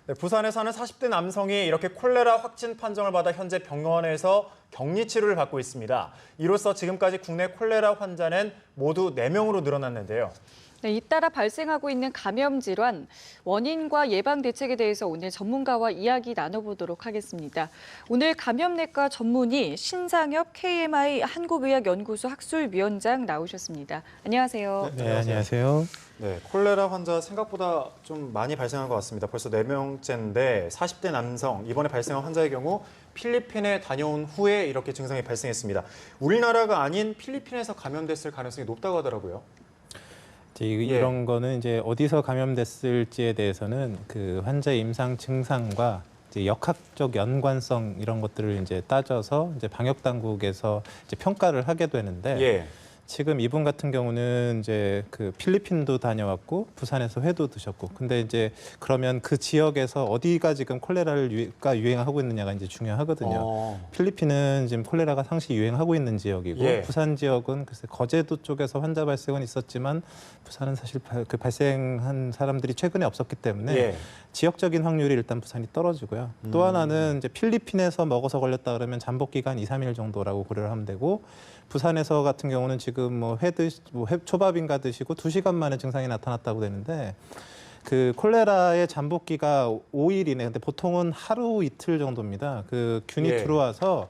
네, 부산에 사는 40대 남성이 이렇게 콜레라 확진 판정을 받아 현재 병원에서 격리 치료를 받고 있습니다. 이로써 지금까지 국내 콜레라 환자는 모두 4명으로 늘어났는데요. 네, 잇따라 발생하고 있는 감염 질환, 원인과 예방 대책에 대해서 오늘 전문가와 이야기 나눠보도록 하겠습니다. 오늘 감염내과 전문의 신상엽 KMI 한국의학연구소 학술위원장 나오셨습니다. 안녕하세요. 네, 안녕하세요. 네, 콜레라 환자 생각보다 좀 많이 발생한 것 같습니다. 벌써 4명째인데 40대 남성, 이번에 발생한 환자의 경우 필리핀에 다녀온 후에 이렇게 증상이 발생했습니다. 우리나라가 아닌 필리핀에서 감염됐을 가능성이 높다고 하더라고요. 이런 거는 이제 어디서 감염됐을지에 대해서는 그 환자의 임상 증상과 이제 역학적 연관성 이런 것들을 이제 따져서 이제 방역 당국에서 이제 평가를 하게 되는데 지금 이분 같은 경우는 이제 그 필리핀도 다녀왔고 부산에서 회도 드셨고 근데 이제 그러면 그 지역에서 어디가 지금 콜레라가 유행하고 있느냐가 이제 중요하거든요. 필리핀은 지금 콜레라가 상시 유행하고 있는 지역이고 부산 지역은 글쎄 거제도 쪽에서 환자 발생은 있었지만 부산은 사실 그 발생한 사람들이 최근에 없었기 때문에 지역적인 확률이 일단 부산이 떨어지고요. 또 하나는 이제 필리핀에서 먹어서 걸렸다 그러면 잠복 기간 2, 3일 정도라고 고려를 하면 되고 부산에서 같은 경우는 지금 뭐 회 초밥인가 드시고 2시간 만에 증상이 나타났다고 되는데 그 콜레라의 잠복기가 5일이네. 근데 보통은 하루 이틀 정도입니다. 그 균이 들어와서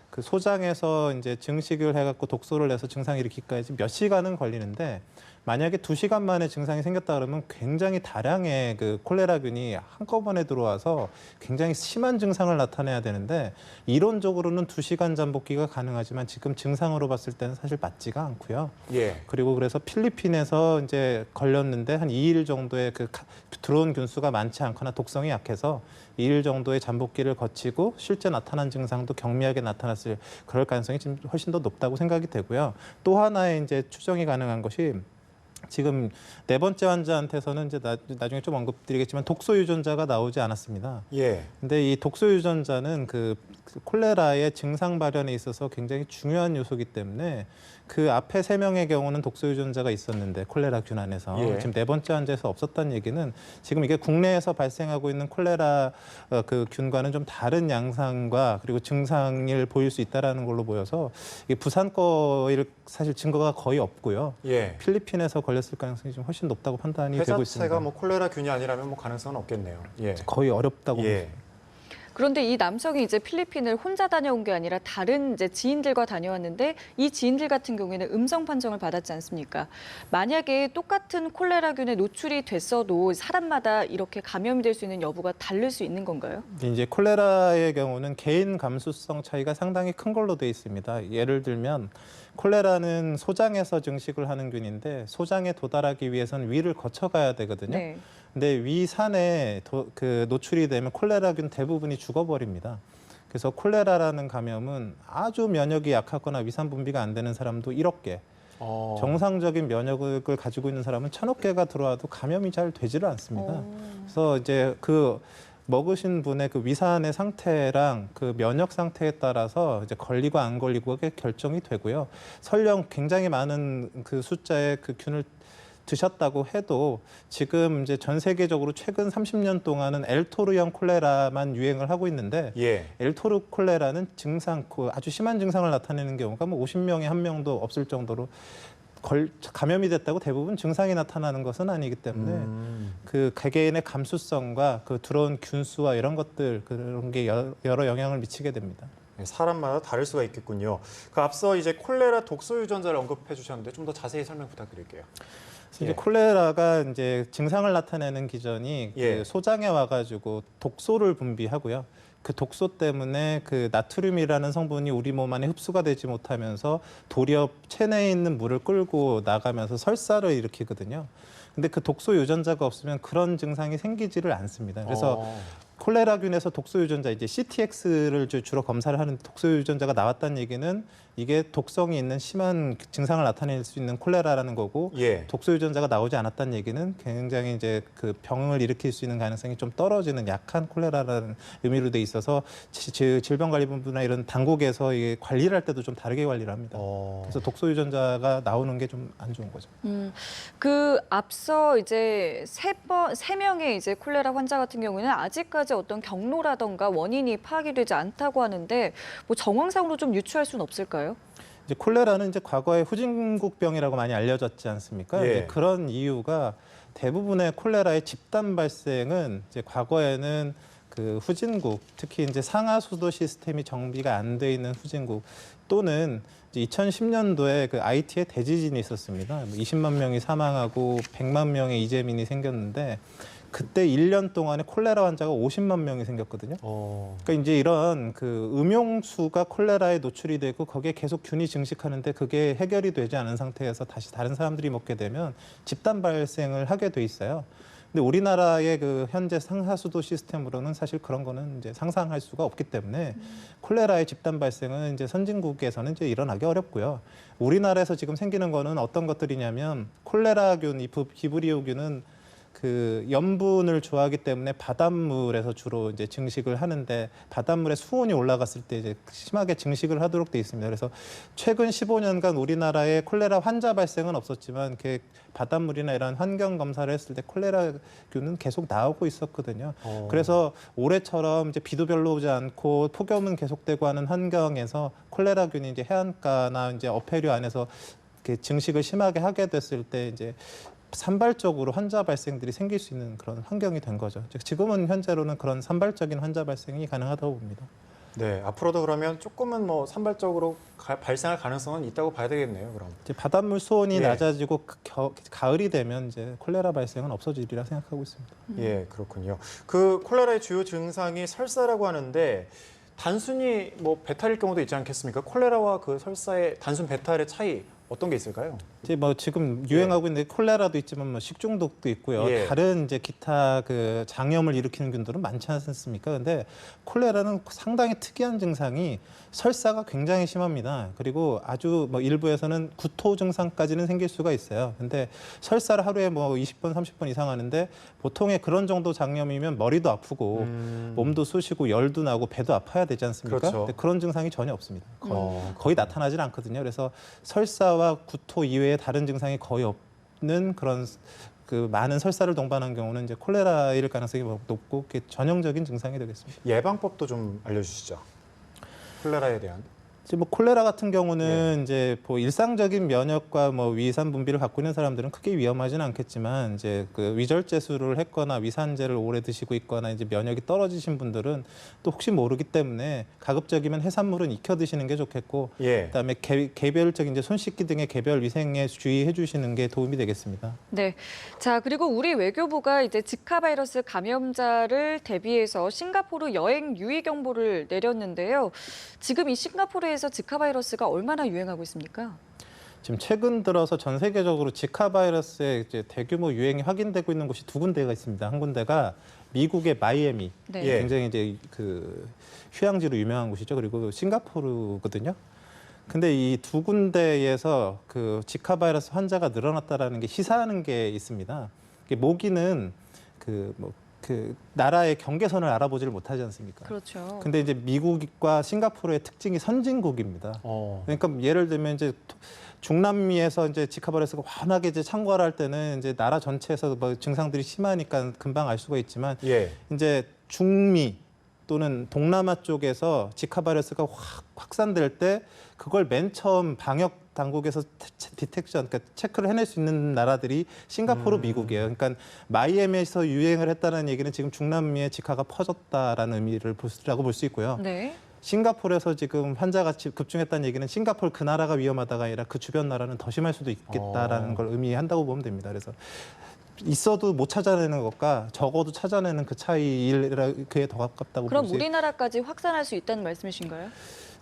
그 소장에서 이제 증식을 해갖고 독소를 내서 증상이 일으키기까지 몇 시간은 걸리는데 만약에 2시간 만에 증상이 생겼다 그러면 굉장히 다량의 그 콜레라균이 한꺼번에 들어와서 굉장히 심한 증상을 나타내야 되는데 이론적으로는 2시간 잠복기가 가능하지만 지금 증상으로 봤을 때는 사실 맞지가 않고요. 그리고 그래서 필리핀에서 이제 걸렸는데 한 2일 정도의 그 들어온 균수가 많지 않거나 독성이 약해서 2일 정도의 잠복기를 거치고 실제 나타난 증상도 경미하게 나타났을 그럴 가능성이 지금 훨씬 더 높다고 생각이 되고요. 또 하나의 이제 추정이 가능한 것이 지금 4번째 환자한테서는 이제 나중에 좀 언급드리겠지만 독소 유전자가 나오지 않았습니다. 근데 이 독소 유전자는 그 콜레라의 증상 발현에 있어서 굉장히 중요한 요소이기 때문에 그 앞에 3명의 경우는 독소 유전자가 있었는데 콜레라균 안에서 지금 4번째 환자에서 없었다는 얘기는 지금 이게 국내에서 발생하고 있는 콜레라 그 균과는 좀 다른 양상과 그리고 증상을 보일 수 있다라는 걸로 보여서 이게 부산 거일 사실 증거가 거의 없고요. 필리핀에서 걸렸을 가능성이 좀 훨씬 높다고 판단이 되고 있습니다. 회자체가 뭐 콜레라균이 아니라면 뭐 가능성은 없겠네요. 거의 어렵다고 봅니다. 그런데 이 남성이 이제 필리핀을 혼자 다녀온 게 아니라 다른 이제 지인들과 다녀왔는데 이 지인들 같은 경우에는 음성 판정을 받았지 않습니까? 만약에 똑같은 콜레라균에 노출이 됐어도 사람마다 이렇게 감염이 될 수 있는 여부가 다를 수 있는 건가요? 이제 콜레라의 경우는 개인 감수성 차이가 상당히 큰 걸로 돼 있습니다. 예를 들면 콜레라는 소장에서 증식을 하는 균인데 소장에 도달하기 위해서는 위를 거쳐가야 되거든요. 근데 위산에 그 노출이 되면 콜레라균 대부분이 죽어버립니다. 그래서 콜레라라는 감염은 아주 면역이 약하거나 위산 분비가 안 되는 사람도 1억 개, 정상적인 면역을 가지고 있는 사람은 1,000억 개가 들어와도 감염이 잘 되지를 않습니다. 그래서 이제 그 먹으신 분의 그 위산의 상태랑 그 면역 상태에 따라서 이제 걸리고 안 걸리고가 결정이 되고요. 설령 굉장히 많은 그 숫자의 그 균을 드셨다고 해도 지금 이제 전 세계적으로 최근 30년 동안은 엘토르형 콜레라만 유행을 하고 있는데 엘토르 콜레라는 증상, 아주 심한 증상을 나타내는 경우가 뭐 50명에 1명도 없을 정도로 감염이 됐다고 대부분 증상이 나타나는 것은 아니기 때문에 그 개개인의 감수성과 그 들어온 균수와 이런 것들 그런 게 여러 영향을 미치게 됩니다. 사람마다 다를 수가 있겠군요. 그 앞서 이제 콜레라 독소 유전자를 언급해 주셨는데 좀 더 자세히 설명 부탁드릴게요. 이제 콜레라가 이제 증상을 나타내는 기전이 그 소장에 와가지고 독소를 분비하고요. 그 독소 때문에 그 나트륨이라는 성분이 우리 몸 안에 흡수가 되지 못하면서 도리어 체내에 있는 물을 끌고 나가면서 설사를 일으키거든요. 근데 그 독소 유전자가 없으면 그런 증상이 생기지를 않습니다. 그래서 콜레라균에서 독소 유전자 이제 CTX를 주로 검사를 하는 독소 유전자가 나왔다는 얘기는 이게 독성이 있는 심한 증상을 나타낼 수 있는 콜레라라는 거고 예. 독소 유전자가 나오지 않았다는 얘기는 굉장히 이제 그 병을 일으킬 수 있는 가능성이 좀 떨어지는 약한 콜레라라는 의미로 돼 있어서 질병관리본부나 이런 당국에서 이게 관리를 할 때도 좀 다르게 관리를 합니다. 그래서 독소 유전자가 나오는 게 좀 안 좋은 거죠. 그 앞서 이제 세 명의 이제 콜레라 환자 같은 경우에는 아직까지 어떤 경로라던가 원인이 파악이 되지 않다고 하는데 뭐 정황상으로 좀 유추할 수는 없을까요? 이제 콜레라는 이제 과거에 후진국병이라고 많이 알려졌지 않습니까? 예. 이제 그런 이유가 대부분의 콜레라의 집단 발생은 이제 과거에는 그 후진국, 특히 이제 상하수도 시스템이 정비가 안 돼 있는 후진국 또는 2010년도에 그 IT에 대지진이 있었습니다. 20만 명이 사망하고 100만 명의 이재민이 생겼는데 그때 1년 동안에 콜레라 환자가 50만 명이 생겼거든요. 그러니까 이제 이런 그 음용수가 콜레라에 노출이 되고 거기에 계속 균이 증식하는데 그게 해결이 되지 않은 상태에서 다시 다른 사람들이 먹게 되면 집단 발생을 하게 돼 있어요. 근데 우리나라의 그 현재 상하수도 시스템으로는 사실 그런 거는 이제 상상할 수가 없기 때문에 콜레라의 집단 발생은 이제 선진국에서는 이제 일어나기 어렵고요. 우리나라에서 지금 생기는 거는 어떤 것들이냐면 콜레라균, 이 비브리오균은 그 염분을 좋아하기 때문에 바닷물에서 주로 이제 증식을 하는데 바닷물에 수온이 올라갔을 때 이제 심하게 증식을 하도록 돼 있습니다. 그래서 최근 15년간 우리나라에 콜레라 환자 발생은 없었지만 그 바닷물이나 이런 환경 검사를 했을 때 콜레라균은 계속 나오고 있었거든요. 그래서 올해처럼 이제 비도 별로 오지 않고 폭염은 계속되고 하는 환경에서 콜레라균이 이제 해안가나 이제 어패류 안에서 이렇게 증식을 심하게 하게 됐을 때 이제 산발적으로 환자 발생들이 생길 수 있는 그런 환경이 된 거죠. 지금은 현재로는 그런 산발적인 환자 발생이 가능하다고 봅니다. 네, 앞으로도 그러면 조금은 뭐 산발적으로 발생할 가능성은 있다고 봐야 되겠네요. 그럼. 이제 바닷물 수온이 예. 낮아지고 가을이 되면 이제 콜레라 발생은 없어지리라 생각하고 있습니다. 예, 그렇군요. 그 콜레라의 주요 증상이 설사라고 하는데 단순히 뭐 배탈일 경우도 있지 않겠습니까? 콜레라와 그 설사의 단순 배탈의 차이 어떤 게 있을까요? 이제 뭐 지금 유행하고 있는 콜레라도 있지만 뭐 식중독도 있고요. 예. 다른 이제 기타 그 장염을 일으키는 균들은 많지 않습니까? 근데 콜레라는 상당히 특이한 증상이 설사가 굉장히 심합니다. 그리고 아주 뭐 일부에서는 구토 증상까지는 생길 수가 있어요. 근데 설사를 하루에 뭐 20번, 30번 이상 하는데 보통의 그런 정도 장염이면 머리도 아프고 몸도 쑤시고 열도 나고 배도 아파야 되지 않습니까? 그렇죠. 근데 그런 증상이 전혀 없습니다. 거의 나타나질 않거든요. 그래서 설사와 구토 이외에 다른 증상이 거의 없는 그런 그 많은 설사를 동반한 경우는 이제 콜레라일 가능성이 높고 그게 전형적인 증상이 되겠습니다. 예방법도 좀 알려주시죠. 콜레라에 대한. 이제 뭐 콜레라 같은 경우는 이제 뭐 일상적인 면역과 뭐 위산 분비를 갖고 있는 사람들은 크게 위험하지는 않겠지만 이제 그 위절제술을 했거나 위산제를 오래 드시고 있거나 이제 면역이 떨어지신 분들은 또 혹시 모르기 때문에 가급적이면 해산물은 익혀 드시는 게 좋겠고 예. 그다음에 개별적인 이제 손 씻기 등의 개별 위생에 주의해 주시는 게 도움이 되겠습니다. 네. 자, 그리고 우리 외교부가 이제 지카 바이러스 감염자를 대비해서 싱가포르 여행 유의 경보를 내렸는데요. 지금 이 싱가포르에서 지카 바이러스가 얼마나 유행하고 있습니까? 지금 최근 들어서 전 세계적으로 지카 바이러스의 이제 대규모 유행이 확인되고 있는 곳이 두 군데가 있습니다. 한 군데가 미국의 마이애미, 네. 예. 굉장히 이제 그 휴양지로 유명한 곳이죠. 그리고 싱가포르거든요. 근데 이 두 군데에서 그 지카 바이러스 환자가 늘어났다라는 게 시사하는 게 있습니다. 모기는 그 나라의 경계선을 알아보지를 못하지 않습니까? 그렇죠. 근데 이제 미국과 싱가포르의 특징이 선진국입니다. 그러니까 예를 들면 이제 중남미에서 이제 지카 바이러스가 환하게 이제 창궐 할 때는 이제 나라 전체에서 뭐 증상들이 심하니까 금방 알 수가 있지만 예. 이제 중미 또는 동남아 쪽에서 지카 바이러스가 확산될 때 그걸 맨 처음 방역 당국에서 디텍션, 그러니까 체크를 해낼 수 있는 나라들이 싱가포르, 미국이에요. 그러니까 마이애미에서 유행을 했다는 얘기는 지금 중남미에 지카가 퍼졌다라는 의미를 라고 볼 수 있고요. 네. 싱가포르에서 지금 환자가 급증했다는 얘기는 싱가포르 그 나라가 위험하다가 아니라 그 주변 나라는 더 심할 수도 있겠다라는 걸 의미한다고 보면 됩니다. 그래서 있어도 못 찾아내는 것과 적어도 찾아내는 그 차이일 그에 더 가깝다고 볼 그럼 수 있습니다. 우리나라까지 확산할 수 있다는 말씀이신가요?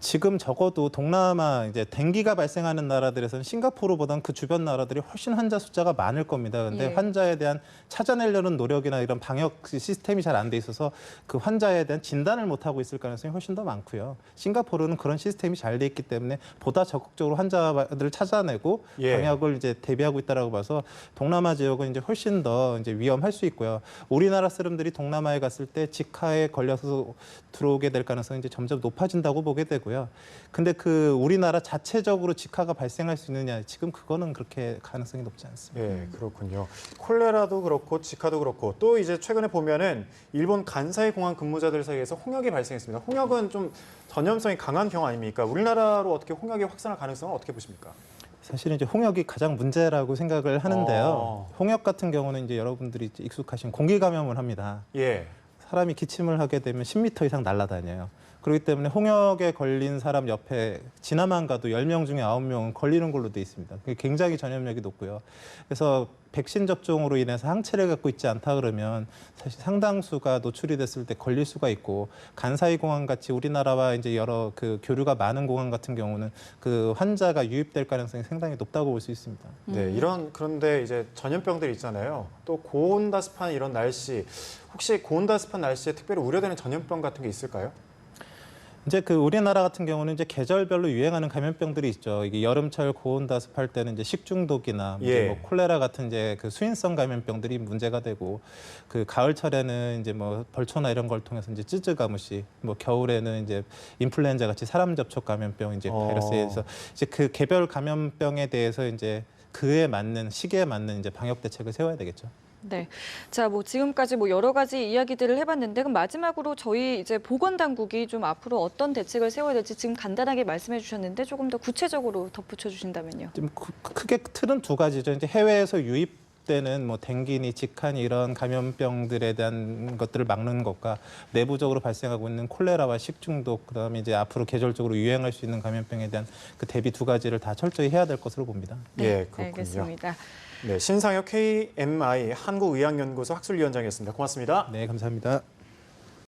지금 적어도 동남아 이제 댕기가 발생하는 나라들에서는 싱가포르보다는 그 주변 나라들이 훨씬 환자 숫자가 많을 겁니다. 근데 예. 환자에 대한 찾아내려는 노력이나 이런 방역 시스템이 잘 안 돼 있어서 그 환자에 대한 진단을 못 하고 있을 가능성이 훨씬 더 많고요. 싱가포르는 그런 시스템이 잘 돼 있기 때문에 보다 적극적으로 환자들을 찾아내고 예. 방역을 이제 대비하고 있다라고 봐서 동남아 지역은 이제 훨씬 더 이제 위험할 수 있고요. 우리나라 사람들이 동남아에 갔을 때 직하에 걸려서 들어오게 될 가능성이 이제 점점 높아진다고 보게 되고요. 근데 그 우리나라 자체적으로 직하가 발생할 수 있느냐, 지금 그거는 그렇게 가능성이 높지 않습니다. 예, 그렇군요. 콜레라도 그렇고 지카도 그렇고 또 이제 최근에 보면은 일본 간사이 공항 근무자들 사이에서 홍역이 발생했습니다. 홍역은 좀 전염성이 강한 병 아닙니까? 우리나라로 어떻게 홍역이 확산할 가능성은 어떻게 보십니까? 사실은 이제 홍역이 가장 문제라고 생각을 하는데요. 어. 홍역 같은 경우는 이제 여러분들이 이제 익숙하신 공기 감염을 합니다. 예. 사람이 기침을 하게 되면 10m 이상 날아다녀요. 그렇기 때문에 홍역에 걸린 사람 옆에 지나만 가도 10명 중에 9명은 걸리는 걸로 돼 있습니다. 그게 굉장히 전염력이 높고요. 그래서 백신 접종으로 인해서 항체를 갖고 있지 않다 그러면 사실 상당수가 노출이 됐을 때 걸릴 수가 있고, 간사이 공항 같이 우리나라와 이제 여러 그 교류가 많은 공항 같은 경우는 그 환자가 유입될 가능성이 상당히 높다고 볼 수 있습니다. 네, 그런데 이제 전염병들이 있잖아요. 또 고온다습한 이런 날씨, 혹시 고온다습한 날씨에 특별히 우려되는 전염병 같은 게 있을까요? 이제 그 우리나라 같은 경우는 이제 계절별로 유행하는 감염병들이 있죠. 이게 여름철 고온다습할 때는 이제 식중독이나 이제 예. 뭐 콜레라 같은 이제 그 수인성 감염병들이 문제가 되고, 그 가을철에는 이제 뭐 벌초나 이런 걸 통해서 이제 쯔쯔가무시, 뭐 겨울에는 이제 인플루엔자 같이 사람 접촉 감염병 이제 바이러스에 대해서 이제 그 개별 감염병에 대해서 이제 그에 맞는 시기에 맞는 이제 방역 대책을 세워야 되겠죠. 네. 자, 뭐 지금까지 뭐 여러 가지 이야기들을 해봤는데, 그럼 마지막으로 저희 이제 보건당국이 좀 앞으로 어떤 대책을 세워야 될지 지금 간단하게 말씀해 주셨는데 조금 더 구체적으로 덧붙여 주신다면요. 좀 크게 틀은 두 가지죠. 이제 해외에서 유입되는 뭐 댕기니, 직하니 이런 감염병들에 대한 것들을 막는 것과 내부적으로 발생하고 있는 콜레라와 식중독, 그다음에 이제 앞으로 계절적으로 유행할 수 있는 감염병에 대한 그 대비 두 가지를 다 철저히 해야 될 것으로 봅니다. 예, 그렇군요. 알겠습니다. 네, 신상혁 KMI 한국의학연구소 학술위원장이었습니다. 고맙습니다. 네, 감사합니다.